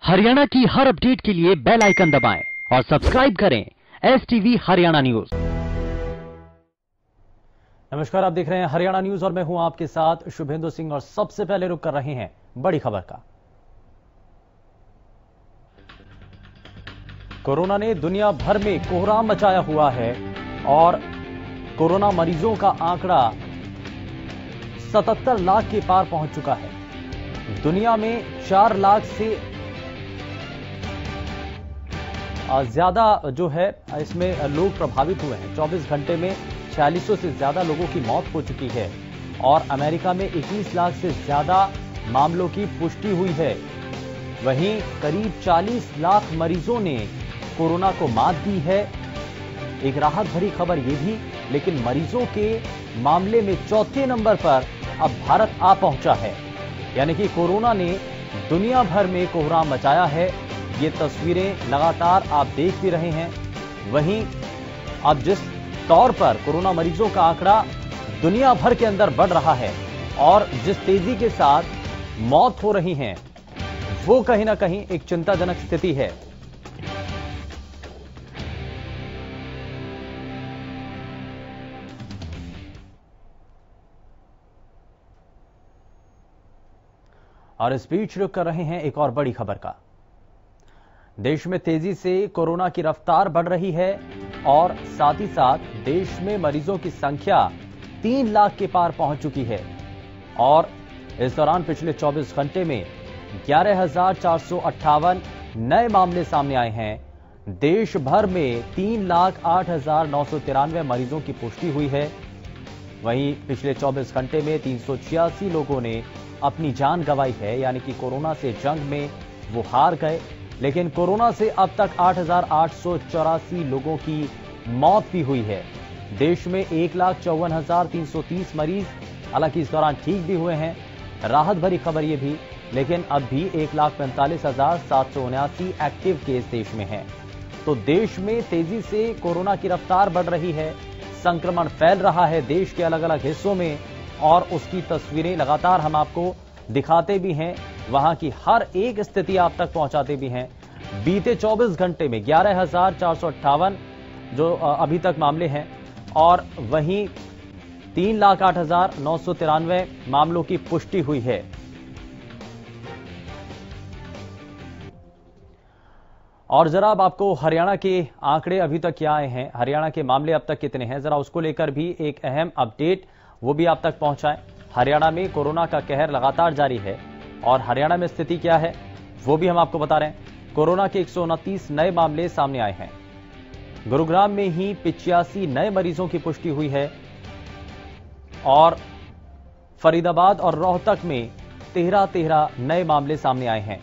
हरियाणा की हर अपडेट के लिए बेल आइकन दबाएं और सब्सक्राइब करें एसटीवी हरियाणा न्यूज। नमस्कार, आप देख रहे हैं हरियाणा न्यूज और मैं हूं आपके साथ शुभेंदु सिंह। और सबसे पहले रुक कर रहे हैं बड़ी खबर का। कोरोना ने दुनिया भर में कोहराम मचाया हुआ है और कोरोना मरीजों का आंकड़ा 77 लाख के पार पहुंच चुका है। दुनिया में 4 लाख से ज्यादा जो है इसमें लोग प्रभावित हुए हैं। 24 घंटे में 4600 से ज्यादा लोगों की मौत हो चुकी है और अमेरिका में 21 लाख से ज्यादा मामलों की पुष्टि हुई है। वहीं करीब 40 लाख मरीजों ने कोरोना को मात दी है। एक राहत भरी खबर यह भी, लेकिन मरीजों के मामले में चौथे नंबर पर अब भारत आ पहुंचा है। यानी कि कोरोना ने दुनिया भर में कोहराम मचाया है। ये तस्वीरें लगातार आप देख भी रहे हैं। वहीं अब जिस तौर पर कोरोना मरीजों का आंकड़ा दुनिया भर के अंदर बढ़ रहा है और जिस तेजी के साथ मौत हो रही हैं, वो कहीं ना कहीं एक चिंताजनक स्थिति है। और इस बीच रुक कर रहे हैं एक और बड़ी खबर का। देश में तेजी से कोरोना की रफ्तार बढ़ रही है और साथ ही साथ देश में मरीजों की संख्या 3 लाख के पार पहुंच चुकी है। और इस दौरान पिछले 24 घंटे में 11,458 नए मामले सामने आए हैं। देश भर में 3,08,993 मरीजों की पुष्टि हुई है। वहीं पिछले 24 घंटे में 386 लोगों ने अपनी जान गंवाई है, यानी कि कोरोना से जंग में वो हार गए। लेकिन कोरोना से अब तक 8,884 लोगों की मौत भी हुई है। देश में 1,54,330 मरीज हालांकि इस दौरान ठीक भी हुए हैं। राहत भरी खबर यह भी, लेकिन अब भी 1,45,779 एक्टिव केस देश में हैं। तो देश में तेजी से कोरोना की रफ्तार बढ़ रही है, संक्रमण फैल रहा है देश के अलग अलग हिस्सों में और उसकी तस्वीरें लगातार हम आपको दिखाते भी हैं। वहां की हर एक स्थिति आप तक पहुंचाते भी हैं। बीते 24 घंटे में 11,458 जो अभी तक मामले हैं और वहीं 3,08,993 मामलों की पुष्टि हुई है। और जरा अब आपको हरियाणा के आंकड़े अभी तक क्या आए हैं, हरियाणा के मामले अब तक कितने हैं, जरा उसको लेकर भी एक अहम अपडेट वो भी आप तक पहुंचाएं। हरियाणा में कोरोना का कहर लगातार जारी है और हरियाणा में स्थिति क्या है वो भी हम आपको बता रहे हैं। कोरोना के 129 नए मामले सामने आए हैं। गुरुग्राम में ही 85 नए मरीजों की पुष्टि हुई है और फरीदाबाद और रोहतक में 13 नए मामले सामने आए हैं।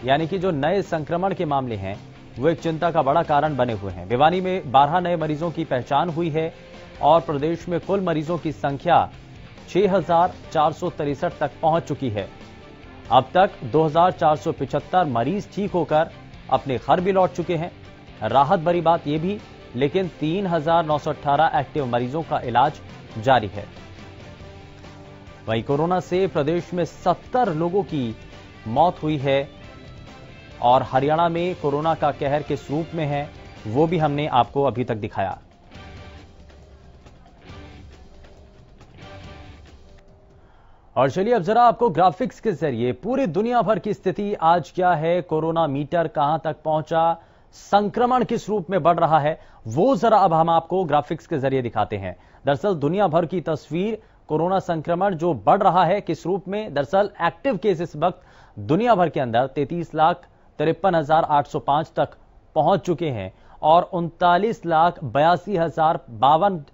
यानी कि जो नए संक्रमण के मामले हैं वो एक चिंता का बड़ा कारण बने हुए हैं। भिवानी में 12 नए मरीजों की पहचान हुई है और प्रदेश में कुल मरीजों की संख्या 6,463 तक पहुंच चुकी है। अब तक 2,475 मरीज ठीक होकर अपने घर भी लौट चुके हैं। राहत भरी बात यह भी, लेकिन 3,918 एक्टिव मरीजों का इलाज जारी है। वहीं कोरोना से प्रदेश में 70 लोगों की मौत हुई है और हरियाणा में कोरोना का कहर किस रूप में है वो भी हमने आपको अभी तक दिखाया। और चलिए अब जरा आपको ग्राफिक्स के जरिए पूरी दुनिया भर की स्थिति आज क्या है, कोरोना मीटर कहां तक पहुंचा, संक्रमण किस रूप में बढ़ रहा है, वो जरा अब हम आपको ग्राफिक्स के जरिए दिखाते हैं। दरअसल दुनिया भर की तस्वीर, कोरोना संक्रमण जो बढ़ रहा है किस रूप में। दरअसल एक्टिव केस इस वक्त दुनिया भर के अंदर 33,53,805 तक पहुंच चुके हैं और 39,82,052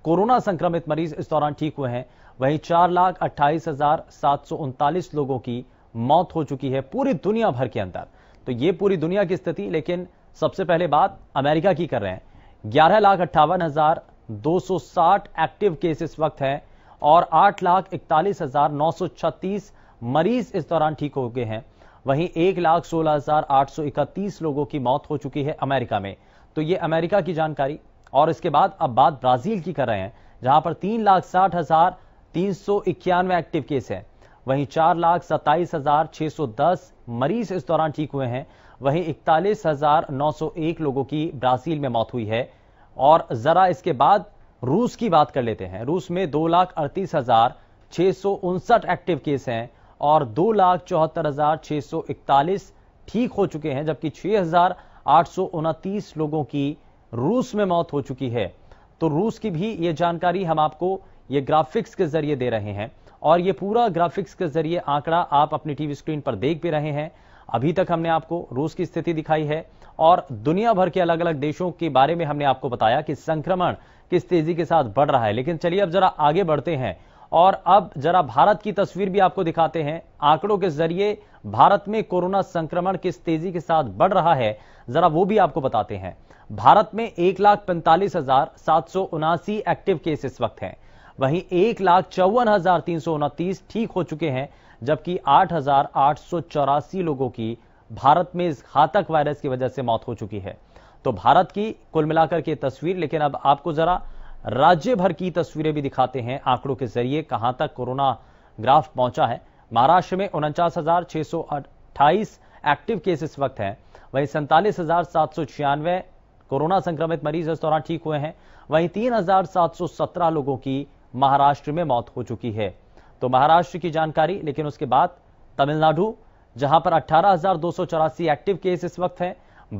कोरोना संक्रमित मरीज इस दौरान ठीक हुए हैं। वहीं 4,28,739 लोगों की मौत हो चुकी है पूरी दुनिया भर के अंदर। तो ये पूरी दुनिया की स्थिति, लेकिन सबसे पहले बात अमेरिका की कर रहे हैं। 11,58,260 एक्टिव केस इस वक्त हैं और 8,41,936 मरीज इस दौरान ठीक हो गए हैं। वहीं 1,16,831 लोगों की मौत हो चुकी है अमेरिका में। तो ये अमेरिका की जानकारी। और इसके बाद अब बात ब्राजील की कर रहे हैं, जहां पर 3,60,391 एक्टिव केस है। वहीं 4,27,610 मरीज इस दौरान ठीक हुए हैं। वहीं 41,901 लोगों की ब्राजील में मौत हुई है। और जरा इसके बाद रूस की बात कर लेते हैं। रूस में 2,38,659 एक्टिव केस हैं और 2,74,641 ठीक हो चुके हैं, जबकि 6,829 लोगों की रूस में मौत हो चुकी है। तो रूस की भी ये जानकारी हम आपको ये ग्राफिक्स के जरिए दे रहे हैं और ये पूरा ग्राफिक्स के जरिए आंकड़ा आप अपनी टीवी स्क्रीन पर देख भी रहे हैं। अभी तक हमने आपको रूस की स्थिति दिखाई है और दुनिया भर के अलग अलग देशों के बारे में हमने आपको बताया कि संक्रमण किस तेजी के साथ बढ़ रहा है। लेकिन चलिए अब जरा आगे बढ़ते हैं और अब जरा भारत की तस्वीर भी आपको दिखाते हैं। आंकड़ों के जरिए भारत में कोरोना संक्रमण किस तेजी के साथ बढ़ रहा है, जरा वो भी आपको बताते हैं। भारत में 1,45,779 एक्टिव केस इस वक्त हैं। वहीं 1,54,329 ठीक हो चुके हैं, जबकि 8,884 लोगों की भारत में इस घातक वायरस की वजह से मौत हो चुकी है। तो भारत की कुल मिलाकर के तस्वीर, लेकिन अब आपको जरा राज्य भर की तस्वीरें भी दिखाते हैं आंकड़ों के जरिए कहां तक कोरोना ग्राफ पहुंचा है। महाराष्ट्र में 49,628 एक्टिव केस इस वक्त हैं। वहीं 47,796 कोरोना संक्रमित मरीज इस दौरान ठीक हुए हैं। वहीं 3,717 लोगों की महाराष्ट्र में मौत हो चुकी है। तो महाराष्ट्र की जानकारी, लेकिन उसके बाद तमिलनाडु, जहां पर 18,284 एक्टिव केस इस वक्त हैं।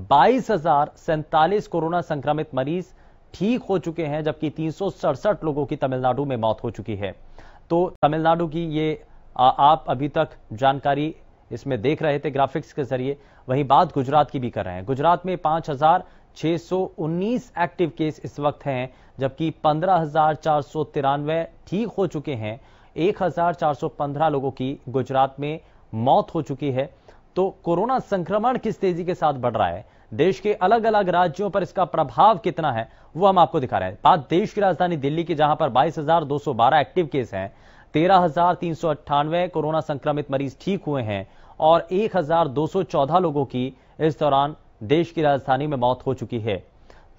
22,047 कोरोना संक्रमित मरीज ठीक हो चुके हैं, जबकि 367 लोगों की तमिलनाडु में मौत हो चुकी है। तो तमिलनाडु की ये आप अभी तक जानकारी इसमें देख रहे थे ग्राफिक्स के जरिए। वहीं बात गुजरात की भी कर रहे हैं। गुजरात में 5,619 एक्टिव केस इस वक्त हैं, जबकि 15,493 ठीक हो चुके हैं। 1,415 लोगों की गुजरात में मौत हो चुकी है। तो कोरोना संक्रमण किस तेजी के साथ बढ़ रहा है, देश के अलग अलग राज्यों पर इसका प्रभाव कितना है, वो हम आपको दिखा रहे हैं। बात देश की राजधानी दिल्ली की, जहां पर 22,212 एक्टिव केस हैं, 13,398 कोरोना संक्रमित मरीज ठीक हुए हैं और 1,214 लोगों की इस दौरान देश की राजधानी में मौत हो चुकी है।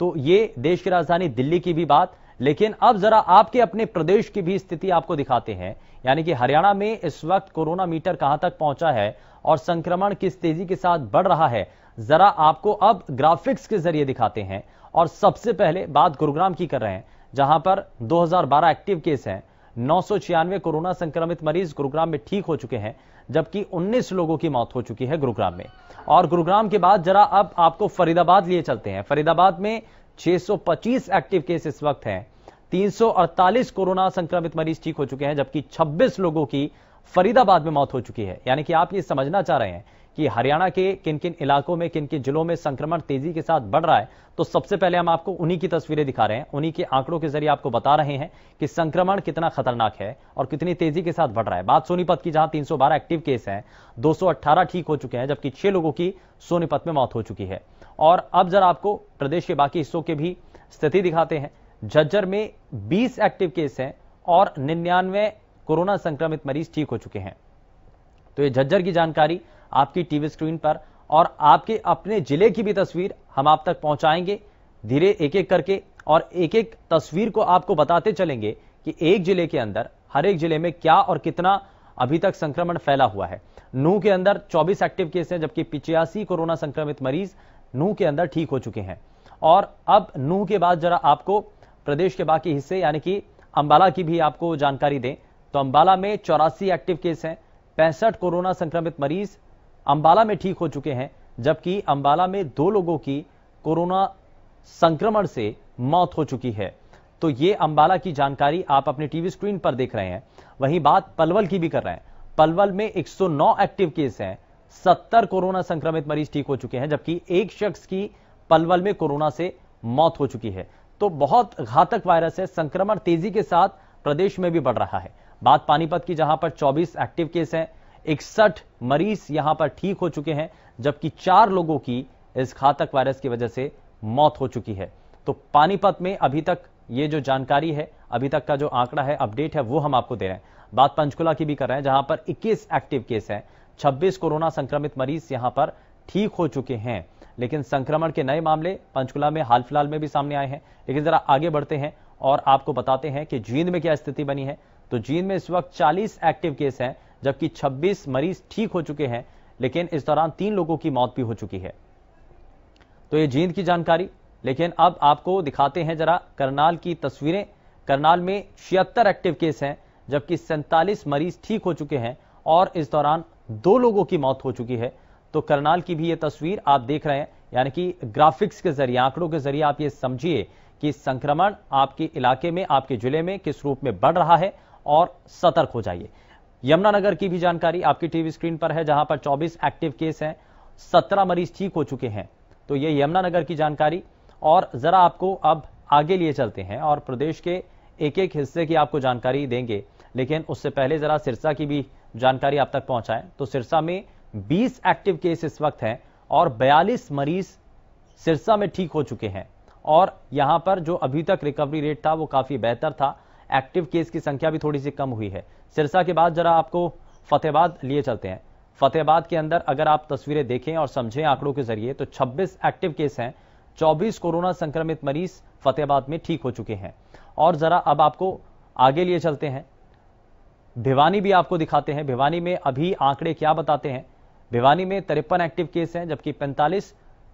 तो ये देश की राजधानी दिल्ली की भी बात, लेकिन अब जरा आपके अपने प्रदेश की भी स्थिति आपको दिखाते हैं। यानी कि हरियाणा में इस वक्त कोरोना मीटर कहां तक पहुंचा है और संक्रमण किस तेजी के साथ बढ़ रहा है, जरा आपको अब ग्राफिक्स के जरिए दिखाते हैं। और सबसे पहले बात गुरुग्राम की कर रहे हैं, जहां पर 2012 एक्टिव केस हैं। 996 कोरोना संक्रमित मरीज गुरुग्राम में ठीक हो चुके हैं, जबकि 19 लोगों की मौत हो चुकी है गुरुग्राम में। और गुरुग्राम के बाद जरा अब आपको फरीदाबाद लिए चलते हैं। फरीदाबाद में 625 एक्टिव केस इस वक्त हैं। 348 कोरोना संक्रमित मरीज ठीक हो चुके हैं, जबकि 26 लोगों की फरीदाबाद में मौत हो चुकी है। यानी कि आप ये समझना चाह रहे हैं कि हरियाणा के किन किन इलाकों में, किन किन जिलों में संक्रमण तेजी के साथ बढ़ रहा है। तो सबसे पहले हम आपको उन्हीं की तस्वीरें दिखा रहे हैं, उन्हीं के आंकड़ों के जरिए आपको बता रहे हैं कि संक्रमण कितना खतरनाक है और कितनी तेजी के साथ बढ़ रहा है। बात सोनीपत की, जहां 312 एक्टिव केस हैं, 218 ठीक हो चुके हैं, जबकि 6 लोगों की सोनीपत में मौत हो चुकी है। और अब जरा आपको प्रदेश के बाकी हिस्सों की भी स्थिति दिखाते हैं। झज्जर में 20 एक्टिव केस हैं और 99 कोरोना संक्रमित मरीज ठीक हो चुके हैं। तो ये झज्जर की जानकारी आपकी टीवी स्क्रीन पर, और आपके अपने जिले की भी तस्वीर हम आप तक पहुंचाएंगे धीरे एक एक करके, और एक एक तस्वीर को आपको बताते चलेंगे कि एक जिले के अंदर, हर एक जिले में क्या और कितना अभी तक संक्रमण फैला हुआ है। नूह के अंदर 24 एक्टिव केस हैं, जबकि 85 कोरोना संक्रमित मरीज नूह के अंदर ठीक हो चुके हैं। और अब नूह के बाद जरा आपको प्रदेश के बाकी हिस्से, यानी कि अंबाला की भी आपको जानकारी दें तो अंबाला में 84 एक्टिव केस हैं, 65 कोरोना संक्रमित मरीज अंबाला में ठीक हो चुके हैं, जबकि अंबाला में 2 लोगों की कोरोना संक्रमण से मौत हो चुकी है। तो ये अंबाला की जानकारी आप अपनी टीवी स्क्रीन पर देख रहे हैं। वहीं बात पलवल की भी कर रहे हैं। पलवल में 109 एक्टिव केस हैं, 70 कोरोना संक्रमित मरीज ठीक हो चुके हैं, जबकि एक शख्स की पलवल में कोरोना से मौत हो चुकी है। तो बहुत घातक वायरस है, संक्रमण तेजी के साथ प्रदेश में भी बढ़ रहा है। बात पानीपत की, जहां पर 24 एक्टिव केस हैं, 61 मरीज यहां पर ठीक हो चुके हैं, जबकि 4 लोगों की इस घातक वायरस की वजह से मौत हो चुकी है। तो पानीपत में अभी तक ये जो जानकारी है, अभी तक का जो आंकड़ा है, अपडेट है, वो हम आपको दे रहे हैं। बात पंचकुला की भी कर रहे हैं, जहां पर 21 एक्टिव केस हैं, 26 कोरोना संक्रमित मरीज यहां पर ठीक हो चुके हैं। लेकिन संक्रमण के नए मामले पंचकुला में हाल फिलहाल में भी सामने आए हैं। लेकिन जरा आगे बढ़ते हैं और आपको बताते हैं कि जींद में क्या स्थिति बनी है। तो जींद में इस वक्त 40 एक्टिव केस हैं, जबकि 26 मरीज ठीक हो चुके हैं, लेकिन इस दौरान 3 लोगों की मौत भी हो चुकी है। तो ये जींद की जानकारी। लेकिन अब आपको दिखाते हैं जरा करनाल की तस्वीरें। करनाल में 76 एक्टिव केस हैं, जबकि 47 मरीज ठीक हो चुके हैं और इस दौरान 2 लोगों की मौत हो चुकी है। तो करनाल की भी ये तस्वीर आप देख रहे हैं, यानी कि ग्राफिक्स के जरिए, आंकड़ों के जरिए आप ये समझिए कि संक्रमण आपके इलाके में, आपके जिले में किस रूप में बढ़ रहा है और सतर्क हो जाइए। यमुनानगर की भी जानकारी आपकी टीवी स्क्रीन पर है, जहां पर 24 एक्टिव केस हैं, 17 मरीज ठीक हो चुके हैं। तो ये यमुनानगर की जानकारी। और जरा आपको अब आगे लिए चलते हैं और प्रदेश के एक एक हिस्से की आपको जानकारी देंगे, लेकिन उससे पहले जरा सिरसा की भी जानकारी आप तक पहुंचाएं। तो सिरसा में 20 एक्टिव केस इस वक्त हैं और 42 मरीज सिरसा में ठीक हो चुके हैं। और यहां पर जो अभी तक रिकवरी रेट था वो काफी बेहतर था, एक्टिव केस की संख्या भी थोड़ी सी कम हुई है। सिरसा के बाद जरा आपको फतेहाबाद लिए चलते हैं। फतेहाबाद के अंदर अगर आप तस्वीरें देखें और समझें आंकड़ों के जरिए, तो 26 एक्टिव केस हैं, 24 कोरोना संक्रमित मरीज फतेहाबाद में ठीक हो चुके हैं। और जरा अब आपको आगे लिए चलते हैं, भिवानी भी आपको दिखाते हैं। भिवानी में अभी आंकड़े क्या बताते हैं। भिवानी में 53 एक्टिव केस हैं, जबकि 45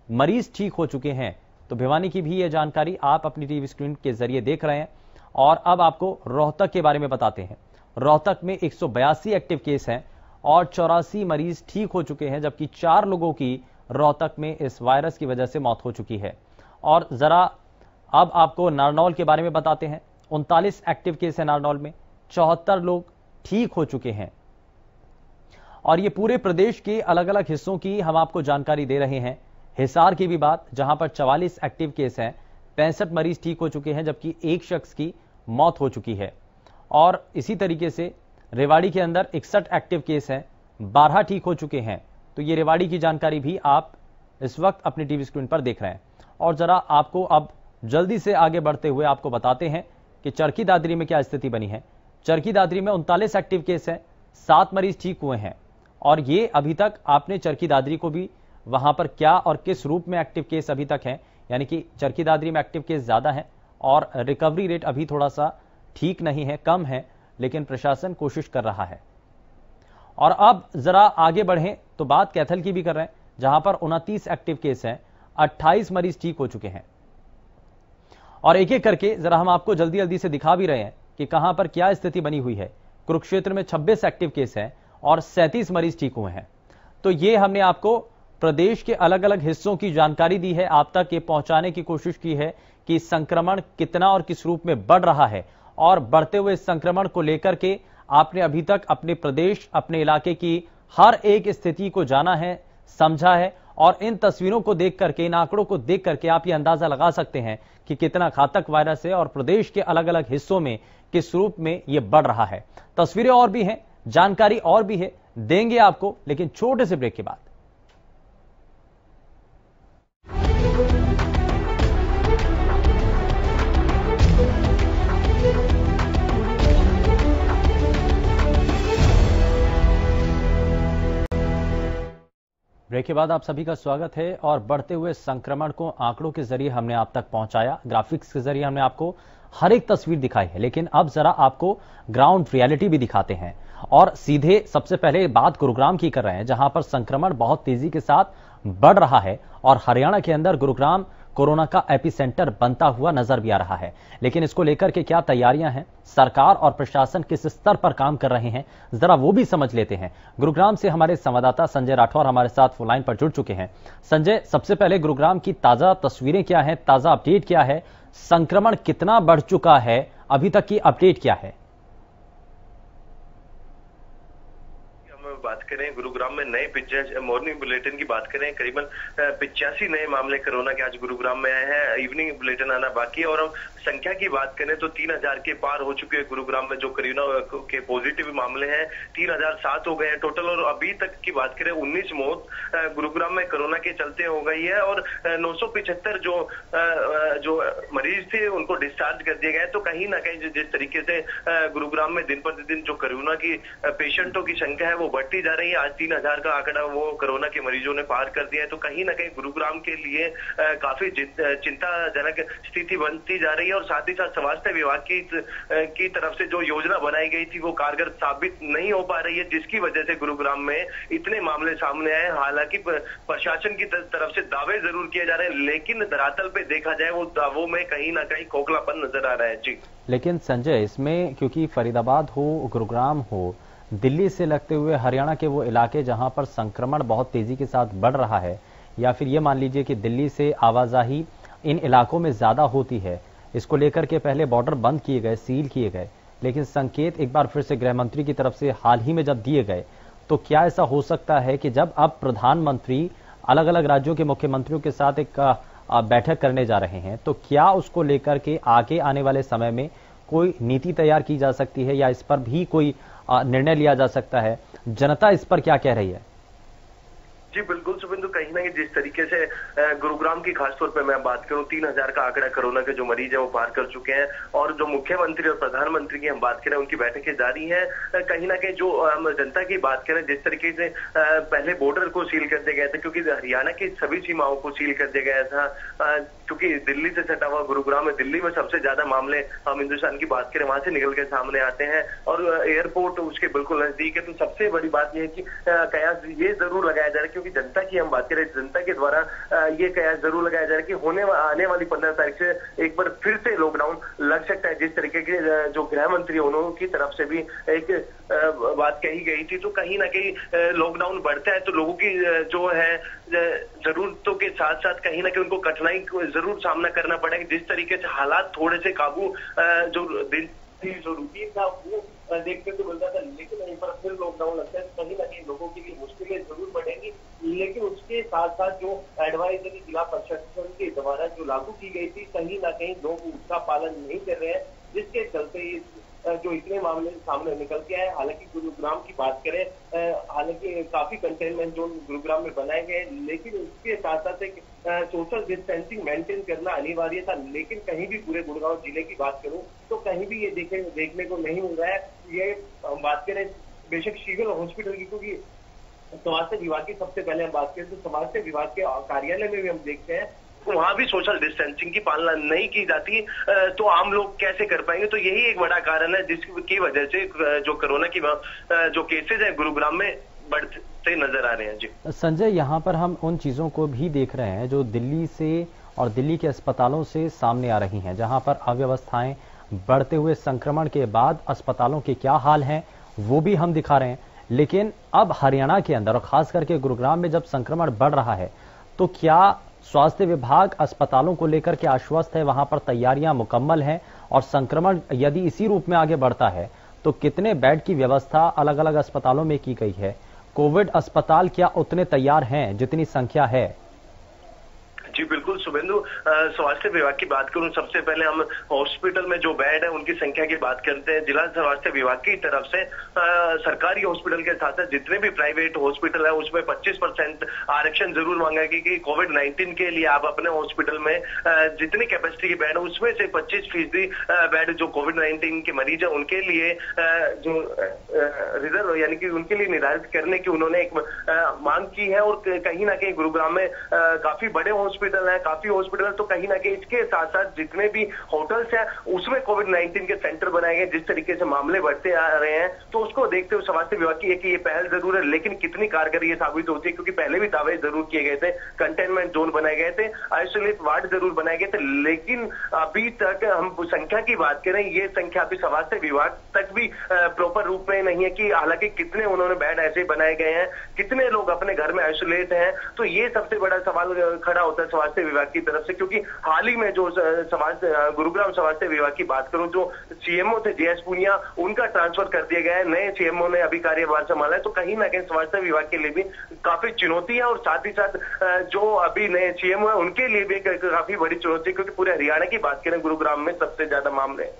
मरीज ठीक हो चुके हैं। तो भिवानी की भी ये जानकारी आप अपनी टीवी स्क्रीन के जरिए देख रहे हैं। और अब आपको रोहतक के बारे में बताते हैं। रोहतक में 182 एक्टिव केस हैं और 84 मरीज ठीक हो चुके हैं, जबकि 4 लोगों की रोहतक में इस वायरस की वजह से मौत हो चुकी है। और जरा अब आपको नारनौल के बारे में बताते हैं। 39 एक्टिव केस है नारनौल में, 74 लोग ठीक हो चुके हैं। और ये पूरे प्रदेश के अलग अलग हिस्सों की हम आपको जानकारी दे रहे हैं। हिसार की भी बात, जहां पर 44 एक्टिव केस हैं, 65 मरीज ठीक हो चुके हैं, जबकि एक शख्स की मौत हो चुकी है। और इसी तरीके से रेवाड़ी के अंदर 61 एक्टिव केस हैं, 12 ठीक हो चुके हैं। तो ये रेवाड़ी की जानकारी भी आप इस वक्त अपनी टीवी स्क्रीन पर देख रहे हैं। और जरा आपको अब जल्दी से आगे बढ़ते हुए आपको बताते हैं कि चरखी दादरी में क्या स्थिति बनी है। चरखी दादरी में 39 एक्टिव केस हैं, 7 मरीज ठीक हुए हैं। और ये अभी तक आपने चरखी दादरी को भी, वहां पर क्या और किस रूप में एक्टिव केस अभी तक हैं, यानी कि चरखी दादरी में एक्टिव केस ज्यादा हैं और रिकवरी रेट अभी थोड़ा सा ठीक नहीं है, कम है, लेकिन प्रशासन कोशिश कर रहा है। और अब जरा आगे बढ़ें तो बात कैथल की भी कर रहे हैं, जहां पर 29 एक्टिव केस हैं, 28 मरीज ठीक हो चुके हैं। और एक एक करके जरा हम आपको जल्दी जल्दी से दिखा भी रहे हैं कि कहां पर क्या स्थिति बनी हुई है। कुरुक्षेत्र में 26 एक्टिव केस हैं और 37 मरीज ठीक हुए हैं। तो ये हमने आपको प्रदेश के अलग अलग हिस्सों की जानकारी दी है, आप तक ये पहुंचाने की कोशिश की है कि संक्रमण कितना और किस रूप में बढ़ रहा है। और बढ़ते हुए संक्रमण को लेकर के आपने अभी तक अपने प्रदेश, अपने इलाके की हर एक स्थिति को जाना है, समझा है। और इन तस्वीरों को देख करके, इन आंकड़ों को देख करके आप ये अंदाजा लगा सकते हैं कि कितना घातक वायरस है और प्रदेश के अलग अलग हिस्सों में किस रूप में ये बढ़ रहा है। तस्वीरें और भी हैं, जानकारी और भी है, देंगे आपको, लेकिन छोटे से ब्रेक के बाद। ब्रेक के बाद आप सभी का स्वागत है। और बढ़ते हुए संक्रमण को आंकड़ों के जरिए हमने आप तक पहुंचाया, ग्राफिक्स के जरिए हमने आपको हर एक तस्वीर दिखाई है, लेकिन अब जरा आपको ग्राउंड रियलिटी भी दिखाते हैं। और सीधे सबसे पहले बात गुरुग्राम की कर रहे हैं, जहां पर संक्रमण बहुत तेजी के साथ बढ़ रहा है और हरियाणा के अंदर गुरुग्राम कोरोना का एपिसेंटर बनता हुआ नजर भी आ रहा है। लेकिन इसको लेकर के क्या तैयारियां हैं, सरकार और प्रशासन किस स्तर पर काम कर रहे हैं, जरा वो भी समझ लेते हैं। गुरुग्राम से हमारे संवाददाता संजय राठौर हमारे साथ फोन लाइन पर जुड़ चुके हैं। संजय, सबसे पहले गुरुग्राम की ताजा तस्वीरें क्या है, ताजा अपडेट क्या है, संक्रमण कितना बढ़ चुका है, अभी तक की अपडेट क्या है? बात करें गुरुग्राम में नए मॉर्निंग बुलेटिन की बात करें, करीबन 85 नए मामले कोरोना के आज गुरुग्राम में आए हैं। इवनिंग बुलेटिन आना बाकी है। और हम संख्या की बात करें तो 3000 के पार हो चुके हैं गुरुग्राम में जो कोरोना के पॉजिटिव मामले हैं, 3007 हो गए हैं टोटल। और अभी तक की बात करें 19 मौत गुरुग्राम में कोरोना के चलते हो गई है। और 975 जो मरीज थे उनको डिस्चार्ज कर दिया गया है। तो कहीं ना कहीं जिस तरीके से गुरुग्राम में दिन प्रतिदिन जो कोरोना की पेशेंटों की संख्या है वो बढ़ती जा रही है। आज 3000 का आंकड़ा वो कोरोना के मरीजों ने पार कर दिया है। तो कहीं ना कहीं गुरुग्राम के लिए काफी चिंताजनक स्थिति बनती जा रही है। और साथ ही साथ स्वास्थ्य विभाग की तरफ से जो योजना बनाई गई थी वो कारगर साबित नहीं हो पा रही है, जिसकी वजह से गुरुग्राम में इतने मामले सामने आए। हालांकि प्रशासन की तरफ से दावे जरूर किए जा रहे हैं, लेकिन धरातल पे देखा जाए वो दावों में कहीं ना कहीं खोखलापन नजर आ रहा है। जी लेकिन संजय, इसमें क्योंकि फरीदाबाद हो, गुरुग्राम हो, दिल्ली से लगते हुए हरियाणा के वो इलाके जहां पर संक्रमण बहुत तेजी के साथ बढ़ रहा है, या फिर ये मान लीजिए कि दिल्ली से आवाजाही इन इलाकों में ज्यादा होती है, इसको लेकर के पहले बॉर्डर बंद किए गए, सील किए गए, लेकिन संकेत एक बार फिर से गृह मंत्री की तरफ से हाल ही में जब दिए गए, तो क्या ऐसा हो सकता है कि जब अब प्रधानमंत्री अलग अलग राज्यों के मुख्यमंत्रियों के साथ एक बैठक करने जा रहे हैं, तो क्या उसको लेकर के आगे आने वाले समय में कोई नीति तैयार की जा सकती है, या इस पर भी कोई निर्णय लिया जा सकता है? जनता इस पर क्या कह रही है? जी बिल्कुल शुभेंदु, कहीं ना कहीं जिस तरीके से गुरुग्राम की खासतौर पे मैं बात करूं, 3000 का आंकड़ा कोरोना के जो मरीज है वो पार कर चुके हैं। और जो मुख्यमंत्री और प्रधानमंत्री की हम बात करें, उनकी बैठकें जारी हैं। कहीं ना कहीं जो जनता की बात करें, जिस तरीके से पहले बॉर्डर को सील कर दिया गया था, क्योंकि हरियाणा की सभी सीमाओं को सील कर दिया गया था, क्योंकि दिल्ली से सटा हुआ गुरुग्राम है। दिल्ली में सबसे ज्यादा मामले हम हिंदुस्तान की बात करें वहां से निकल के सामने आते हैं, और एयरपोर्ट उसके बिल्कुल नजदीक है। तो सबसे बड़ी बात यह है कि कयास ये जरूर लगाया जा रहा है, क्योंकि जनता की हम बात करें, जनता के द्वारा ये कयास जरूर लगाया जा रहा है कि आने वाली 15 तारीख से एक बार फिर से लॉकडाउन लग सकता है। जिस तरीके के जो गृह मंत्री उनकी तरफ से भी एक बात कही गई थी। तो कहीं ना कहीं लॉकडाउन बढ़ता है तो लोगों की जो है जरूरतों के साथ साथ कहीं ना कहीं उनको कठिनाई को जरूर सामना करना पड़ेगा। जिस तरीके से हालात थोड़े से काबू जो रूटीन था वो देखने को मिलता था, लेकिन वहीं पर फिर लॉकडाउन लगता है तो कहीं ना कहीं लोगों के लिए मुश्किलें जरूर बढ़ेंगी। लेकिन उसके साथ साथ जो एडवाइजरी जिला प्रशासन के द्वारा जो लागू की गई थी, कहीं ना कहीं लोग उसका पालन नहीं कर रहे हैं, जिसके चलते जो इतने मामले सामने निकल के आए। हालांकि गुरुग्राम की बात करें, हालांकि काफी कंटेनमेंट जोन गुरुग्राम में बनाए गए, लेकिन उसके साथ साथ एक सोशल डिस्टेंसिंग मेंटेन करना अनिवार्य था। लेकिन कहीं भी पूरे गुड़गांव जिले की बात करूं तो कहीं भी ये देखने को नहीं मिल रहा है। ये हम बात करें बेशक सिविल हॉस्पिटल की, क्योंकि स्वास्थ्य विभाग की सबसे पहले हम बात करें तो स्वास्थ्य विभाग के कार्यालय में भी हम देखते हैं वहां भी सोशल डिस्टेंसिंग की पालना नहीं की जाती, तो आम लोग कैसे कर पाएंगे। तो यही एक बड़ा कारण है जिसकी वजह से जो कोरोना की जो केसेज है गुरुग्राम में बढ़ते नजर आ रहे हैं। जी संजय, यहाँ पर हम उन चीजों को भी देख रहे हैं जो दिल्ली से और दिल्ली के अस्पतालों से सामने आ रही हैं, जहां पर अव्यवस्थाएं, बढ़ते हुए संक्रमण के बाद अस्पतालों के क्या हाल हैं वो भी हम दिखा रहे हैं। लेकिन अब हरियाणा के अंदर और खास करके गुरुग्राम में जब संक्रमण बढ़ रहा है, तो क्या स्वास्थ्य विभाग अस्पतालों को लेकर के आश्वस्त है, वहां पर तैयारियां मुकम्मल हैं, और संक्रमण यदि इसी रूप में आगे बढ़ता है तो कितने बेड की व्यवस्था अलग अलग अस्पतालों में की गई है? कोविड अस्पताल क्या उतने तैयार हैं जितनी संख्या है? जी बिल्कुल शुभेंदु, स्वास्थ्य विभाग की बात करूं, सबसे पहले हम हॉस्पिटल में जो बेड है उनकी संख्या की बात करते हैं। जिला स्वास्थ्य विभाग की तरफ से सरकारी हॉस्पिटल के साथ साथ जितने भी प्राइवेट हॉस्पिटल है उसमें 25% आरक्षण जरूर मांगा गया कि कोविड-19 के लिए आप अपने हॉस्पिटल में जितनी कैपेसिटी के बेड है उसमें से 25% बेड जो कोविड-19 के मरीज है उनके लिए जो रिजर्व यानी कि उनके लिए निर्धारित करने की उन्होंने एक मांग की है। और कहीं ना कहीं गुरुग्राम में काफी बड़े हॉस्पिटल है, काफी हॉस्पिटल, तो कहीं ना कहीं इसके साथ साथ जितने भी होटल्स हैं उसमें कोविड-19 के सेंटर बनाए गए। जिस तरीके से मामले बढ़ते आ रहे हैं तो उसको देखते हुए स्वास्थ्य विभाग की ये पहल जरूर है, लेकिन कितनी कारगर ये साबित होती है, क्योंकि पहले भी दावे जरूर किए गए थे, कंटेनमेंट जोन बनाए गए थे, आइसोलेट वार्ड जरूर बनाए गए थे, लेकिन अभी तक हम संख्या की बात करें, ये संख्या अभी स्वास्थ्य विभाग तक भी प्रॉपर रूप में नहीं है कि हालांकि कितने उन्होंने बेड ऐसे बनाए गए हैं, कितने लोग अपने घर में आइसोलेट हैं। तो ये सबसे बड़ा सवाल खड़ा होता है स्वास्थ्य विभाग की तरफ से, क्योंकि हाल ही में जो गुरुग्राम स्वास्थ्य विभाग की बात करूं, जो सीएमओ थे जेएस पुनिया, उनका ट्रांसफर कर दिया गया है, नए सीएमओ ने अभी कार्यभार संभाला है। तो कहीं ना कहीं स्वास्थ्य विभाग के लिए भी काफी चुनौती है, और साथ ही साथ जो अभी नए सीएमओ है उनके लिए भी काफी बड़ी चुनौती, क्योंकि पूरे हरियाणा की बात करें गुरुग्राम में सबसे ज्यादा मामले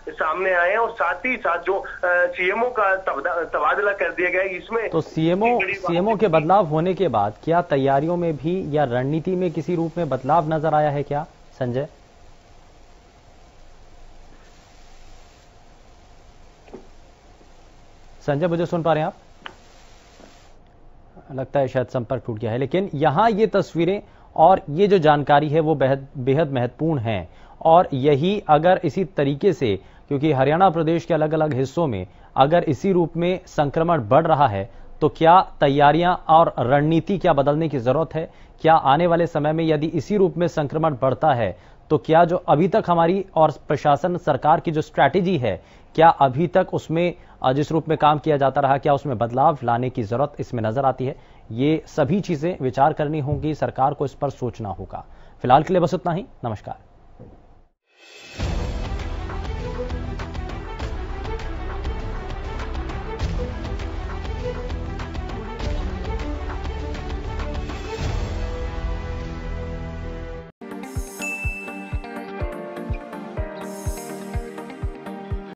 सामने आए हैं। और साथ ही साथ जो सीएमओ का तबादला कर दिया गया है, इसमें तो सीएमओ के बदलाव होने के बाद क्या तैयारियों में भी या रणनीति में किसी रूप में बदलाव नजर आया है क्या संजय? संजय, मुझे सुन पा रहे हैं आप? लगता है शायद संपर्क टूट गया है, लेकिन यहाँ ये तस्वीरें और ये जो जानकारी है वो बेहद महत्वपूर्ण है। और यही अगर इसी तरीके से, क्योंकि हरियाणा प्रदेश के अलग अलग हिस्सों में अगर इसी रूप में संक्रमण बढ़ रहा है तो क्या तैयारियां और रणनीति क्या बदलने की जरूरत है? क्या आने वाले समय में यदि इसी रूप में संक्रमण बढ़ता है तो क्या जो अभी तक हमारी और प्रशासन सरकार की जो स्ट्रैटेजी है, क्या अभी तक उसमें जिस रूप में काम किया जाता रहा, क्या उसमें बदलाव लाने की जरूरत इसमें नजर आती है? ये सभी चीजें विचार करनी होंगी, सरकार को इस पर सोचना होगा। फिलहाल के लिए बस इतना ही। नमस्कार।